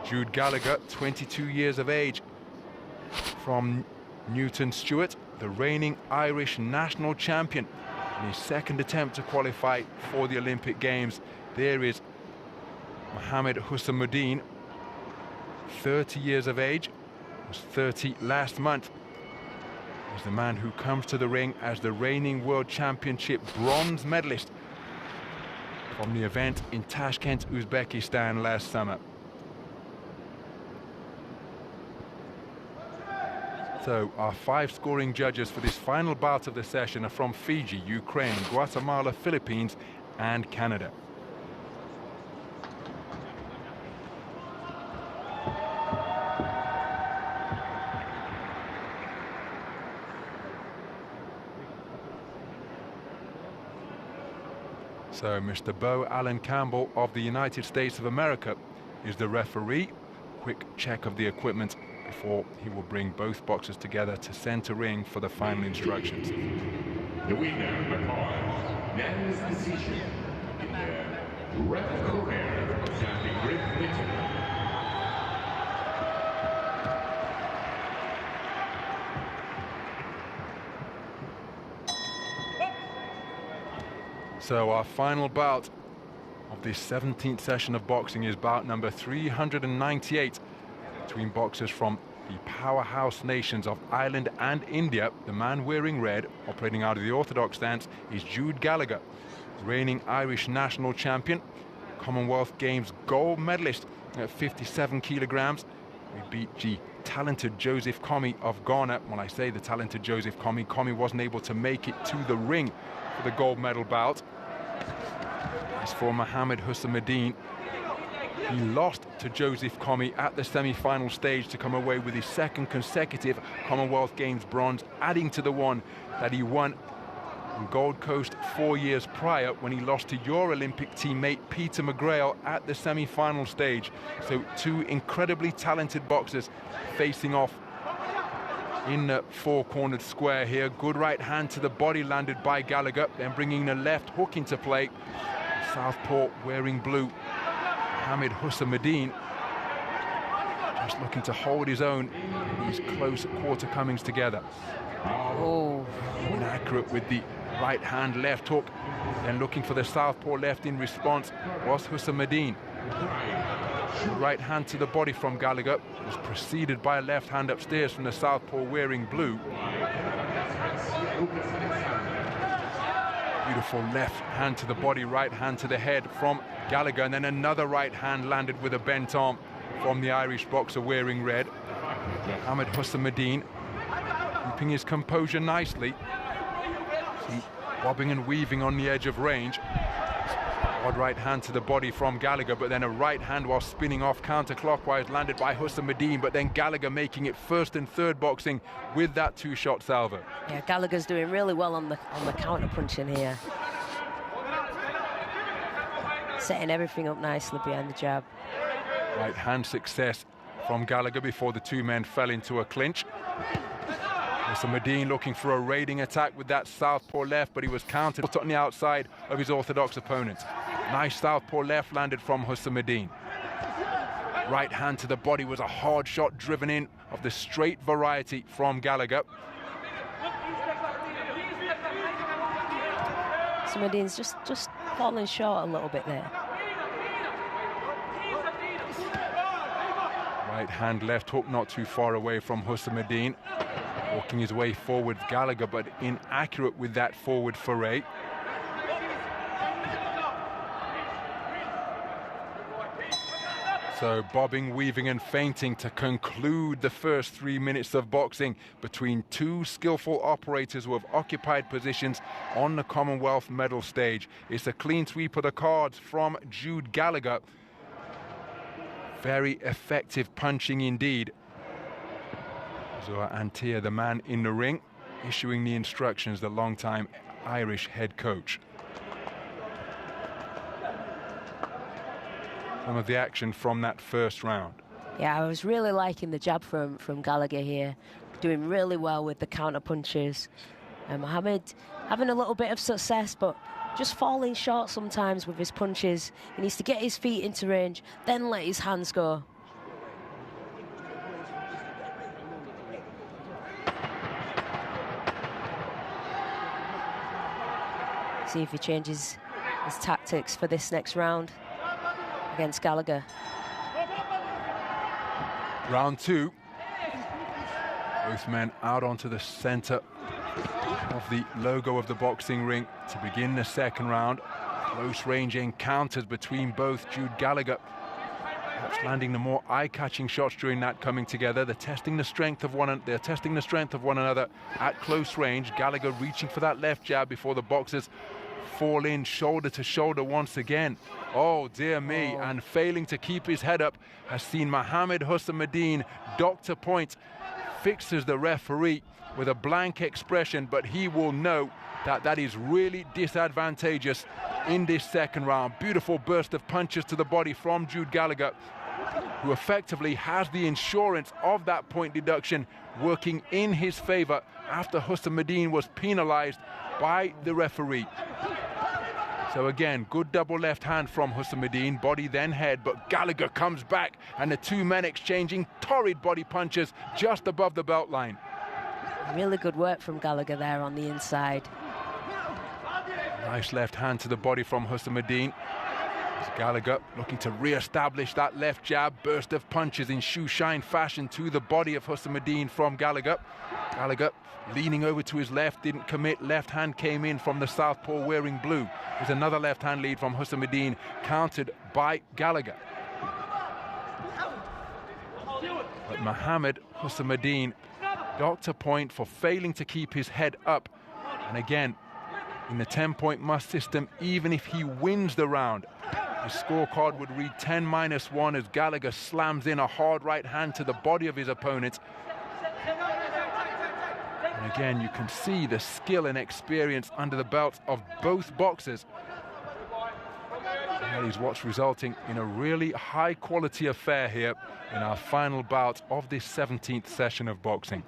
Jude Gallagher, 22 years of age, from Newton Stewart, the reigning Irish national champion, in his second attempt to qualify for the Olympic Games. There is Mohammed Hussamuddin, 30 years of age, was 30 last month. He's the man who comes to the ring as the reigning World Championship bronze medalist from the event in Tashkent, Uzbekistan last summer. So our 5 scoring judges for this final bout of the session are from Fiji, Ukraine, Guatemala, Philippines and Canada. So Mr. Bo Allen Campbell of the United States of America is the referee. Quick check of the equipment before he will bring both boxers together to center ring for the final instructions. The winner by unanimous decision in the red corner representing Great Britain. So our final bout of this 17th session of boxing is bout number 398 between boxers from the powerhouse nations of Ireland and India. The man wearing red, operating out of the orthodox stance, is Jude Gallagher, reigning Irish national champion, Commonwealth Games gold medalist at 57 kilograms. We beat the talented Joseph Kami of Ghana. When I say the talented Joseph Kami, Kami wasn't able to make it to the ring for the gold medal bout. As for Mohammed Hussamuddin, he lost to Joseph Kami at the semi-final stage to come away with his second consecutive Commonwealth Games bronze, adding to the one that he won on Gold Coast 4 years prior when he lost to your Olympic teammate Peter McGrail at the semi-final stage. So 2 incredibly talented boxers facing off in the 4-cornered square here. Good right hand to the body landed by Gallagher, then bringing the left hook into play. Southpaw wearing blue, Mohammed Hussamuddin, just looking to hold his own in these close quarter comings together. Oh, inaccurate with the right hand left hook, then looking for the southpaw left in response was Hussamuddin. Right hand to the body from Gallagher was preceded by a left hand upstairs from the southpaw wearing blue. Beautiful left hand to the body, right hand to the head from Gallagher, and then another right hand landed with a bent arm from the Irish boxer wearing red. Mohammed Hussamuddin keeping his composure nicely. See, bobbing and weaving on the edge of range. Odd right hand to the body from Gallagher, but then a right hand while spinning off counterclockwise landed by Hussamuddin, but then Gallagher making it first and third boxing with that 2-shot salvo. yeah, Gallagher's doing really well on the counter punching here. Setting everything up nicely behind the jab. Right hand success from Gallagher before the 2 men fell into a clinch. Hussamuddin looking for a raiding attack with that southpaw left, but he was countered on the outside of his orthodox opponent. Nice southpaw left landed from Hussamuddin. Right hand to the body was a hard shot driven in of the straight variety from Gallagher. Hussamuddin's just falling short a little bit there. Right hand left hook not too far away from Hussamuddin. Walking his way forward, Gallagher, but inaccurate with that forward foray. So bobbing, weaving and feinting to conclude the first 3 minutes of boxing between 2 skillful operators who have occupied positions on the Commonwealth medal stage. It's a clean sweep of the cards from Jude Gallagher. Very effective punching indeed. Zoa Antia, the man in the ring, issuing the instructions, the long-time Irish head coach. Some of the action from that first round. Yeah, I was really liking the jab from Gallagher here. Doing really well with the counter punches. Mohammed having a little bit of success, but just falling short sometimes with his punches. He needs to get his feet into range, then let his hands go. See if he changes his tactics for this next round against Gallagher. Round 2. Both men out onto the center of the logo of the boxing ring to begin the second round. Close range encounters between both. Jude Gallagher perhaps landing the more eye-catching shots during that coming together. They're testing the strength of one another at close range. Gallagher reaching for that left jab before the boxers fall in shoulder to shoulder once again. Oh dear me, and failing to keep his head up has seen Mohammed Hussamuddin. Dr. Point fixes the referee with a blank expression, but he will know that that is really disadvantageous in this second round. Beautiful burst of punches to the body from Jude Gallagher, who effectively has the insurance of that point deduction working in his favor after Hussamuddin was penalized by the referee. So again, good double left hand from Hussamuddin, body then head, but Gallagher comes back and the two men exchanging torrid body punches just above the belt line. Really good work from Gallagher there on the inside. Nice left hand to the body from Hussamuddin. Gallagher looking to re-establish that left jab, burst of punches in shoe shine fashion to the body of Hussamuddin from Gallagher. Gallagher leaning over to his left, didn't commit. Left hand came in from the southpaw wearing blue. There's another left hand lead from Hussamuddin, countered by Gallagher. But Mohammed Hussamuddin, Dr. Point for failing to keep his head up. And again, in the 10-point must system, even if he wins the round, his scorecard would read 10-1 as Gallagher slams in a hard right hand to the body of his opponent. And again, you can see the skill and experience under the belts of both boxers. That is what's resulting in a really high-quality affair here in our final bout of this 17th session of boxing.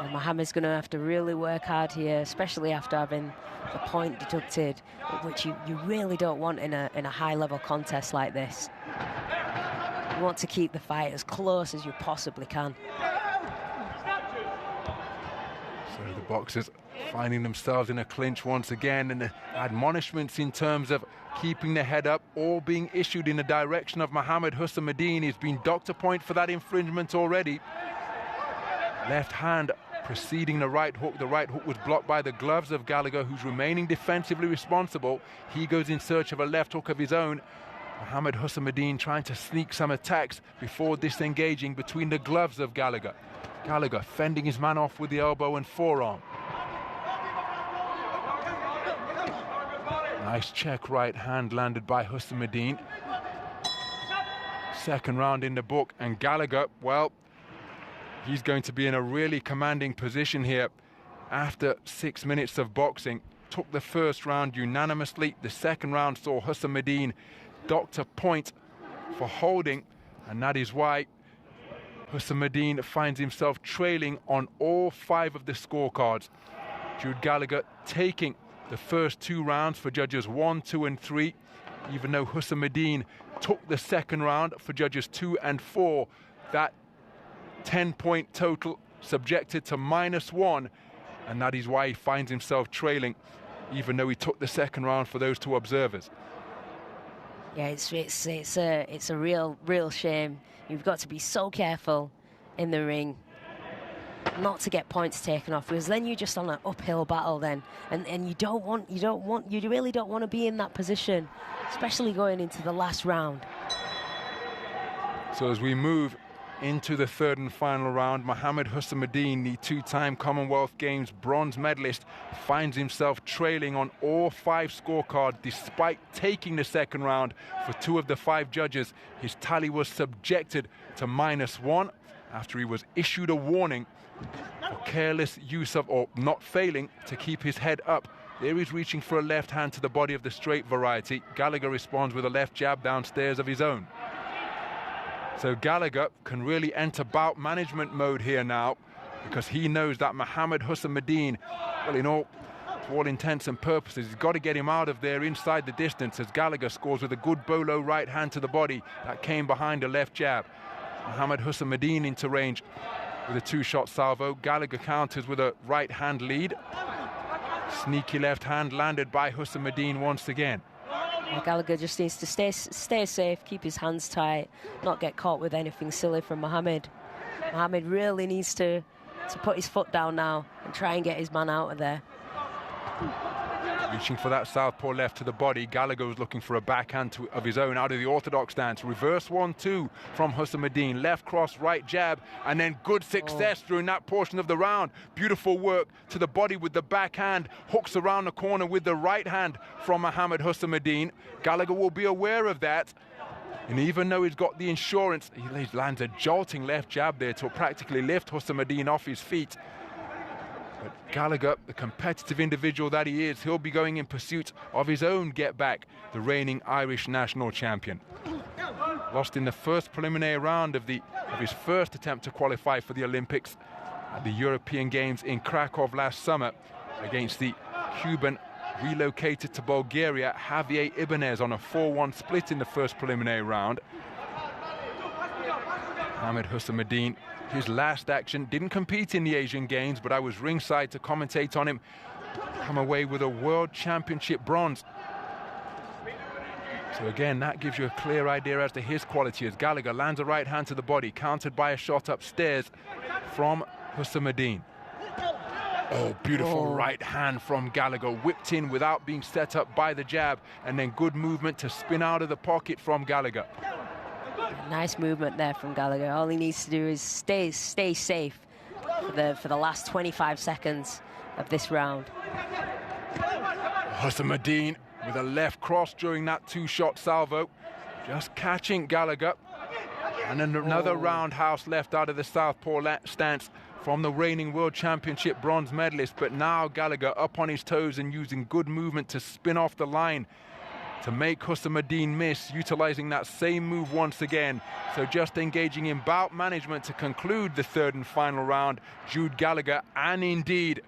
And Mohammed's going to have to really work hard here, especially after having the point deducted, which you really don't want in a high-level contest like this. You want to keep the fight as close as you possibly can. So the boxers finding themselves in a clinch once again, and the admonishments in terms of keeping the head up all being issued in the direction of Mohammed Hussamuddin. He's been Dr. Point for that infringement already. Left hand preceding the right hook. The right hook was blocked by the gloves of Gallagher, who's remaining defensively responsible. He goes in search of a left hook of his own. Mohammed Hussamuddin trying to sneak some attacks before disengaging between the gloves of Gallagher. Gallagher fending his man off with the elbow and forearm. Nice check right hand landed by Hussamuddin. Second round in the book, and Gallagher, well, he's going to be in a really commanding position here. After 6 minutes of boxing, took the first round unanimously. The second round saw Hussamuddin Dr. Point for holding, and that is why Hussamuddin finds himself trailing on all 5 of the scorecards. Jude Gallagher taking the first 2 rounds for judges 1, 2, and 3, even though Hussamuddin took the second round for judges 2 and 4. That 10-point total subjected to -1, and that is why he finds himself trailing, even though he took the second round for those 2 observers. Yeah, it's a real shame. You've got to be so careful in the ring not to get points taken off, because then you're just on an uphill battle then, and you really don't want to be in that position, especially going into the last round. So as we move into the third and final round, Mohammed Hussamuddin, the 2-time Commonwealth Games bronze medalist, finds himself trailing on all 5 scorecards despite taking the second round for 2 of the 5 judges. His tally was subjected to -1 after he was issued a warning for careless use of, or not failing to keep his head up. There he's reaching for a left hand to the body of the straight variety. Gallagher responds with a left jab downstairs of his own. So Gallagher can really enter bout management mode here now, because he knows that Mohammed Hussamuddin, well, to all intents and purposes, he's got to get him out of there inside the distance, as Gallagher scores with a good bolo right hand to the body that came behind a left jab. Mohammed Hussamuddin into range with a 2-shot salvo. Gallagher counters with a right hand lead. Sneaky left hand landed by Hussamuddin once again. Gallagher just needs to stay safe, keep his hands tight, not get caught with anything silly from Mohammed. Mohammed really needs to put his foot down now and try and get his man out of there. Reaching for that southpaw left to the body, Gallagher was looking for a backhand of his own out of the orthodox stance. Reverse 1-2 from Hussamuddin. Left cross, right jab, and then good success during that portion of the round. Beautiful work to the body with the backhand. Hooks around the corner with the right hand from Mohammed Hussamuddin. Gallagher will be aware of that. And even though he's got the insurance, he lands a jolting left jab there to practically lift Hussamuddin off his feet. But Gallagher, the competitive individual that he is, he'll be going in pursuit of his own get-back, the reigning Irish national champion. Lost in the first preliminary round of his first attempt to qualify for the Olympics at the European Games in Krakow last summer against the Cuban relocated to Bulgaria, Javier Ibanez, on a 4-1 split in the first preliminary round. Mohammed Hussamuddin, his last action, didn't compete in the Asian Games, but I was ringside to commentate on him. Come away with a World Championship bronze. So again, that gives you a clear idea as to his quality as Gallagher lands a right hand to the body, countered by a shot upstairs from Hussamuddin. Oh, beautiful right hand from Gallagher, whipped in without being set up by the jab, and then good movement to spin out of the pocket from Gallagher. Nice movement there from Gallagher. All he needs to do is stay safe for the last 25 seconds of this round. Hussamuddin with a left cross during that two-shot salvo, just catching Gallagher. And then another roundhouse left out of the southpaw stance from the reigning World Championship bronze medalist. But now Gallagher up on his toes and using good movement to spin off the line to make Hussamuddin miss, utilizing that same move once again. So just engaging in bout management to conclude the third and final round. Jude Gallagher and indeed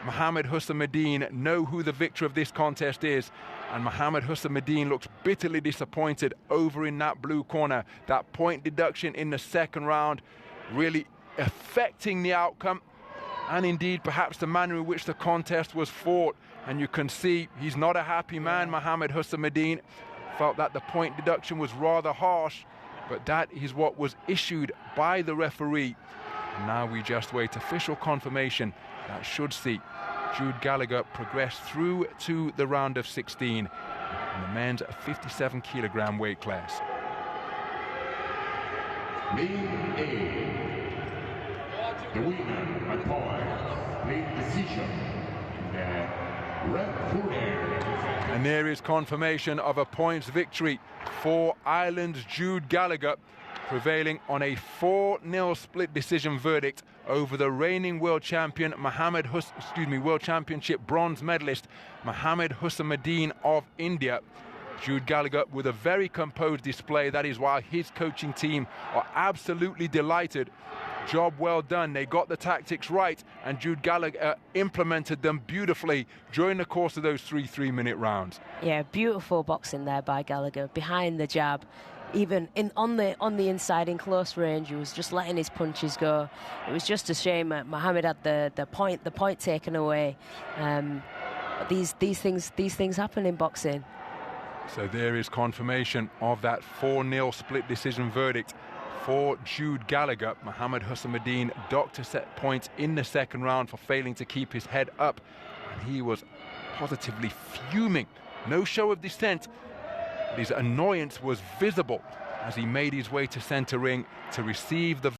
Mohammed Hussamuddin know who the victor of this contest is. And Mohammed Hussamuddin looks bitterly disappointed over in that blue corner. That point deduction in the second round really affecting the outcome, and indeed perhaps the manner in which the contest was fought. And you can see he's not a happy man, Mohammed Hussamuddin. Felt that the point deduction was rather harsh, but that is what was issued by the referee. And now we just wait official confirmation that should see Jude Gallagher progress through to the round of 16 in the men's 57 kilogram weight class. Main A. The winner by points, made decision in the red corner. And there is confirmation of a points victory for Ireland's Jude Gallagher, prevailing on a 4-0 split decision verdict over the reigning world champion World Championship bronze medalist Mohammed Hussamuddin of India. Jude Gallagher with a very composed display. That is why his coaching team are absolutely delighted. Job well done. They got the tactics right, and Jude Gallagher implemented them beautifully during the course of those 3-3-minute rounds. Yeah, beautiful boxing there by Gallagher behind the jab. Even on the inside in close range, he was just letting his punches go. It was just a shame that Mohammed had the point taken away. But these things happen in boxing. So there is confirmation of that 4-0 split decision verdict for Jude Gallagher. Mohammed Hussamuddin docked a set point in the second round for failing to keep his head up, and he was positively fuming. No show of dissent. His annoyance was visible as he made his way to center ring to receive the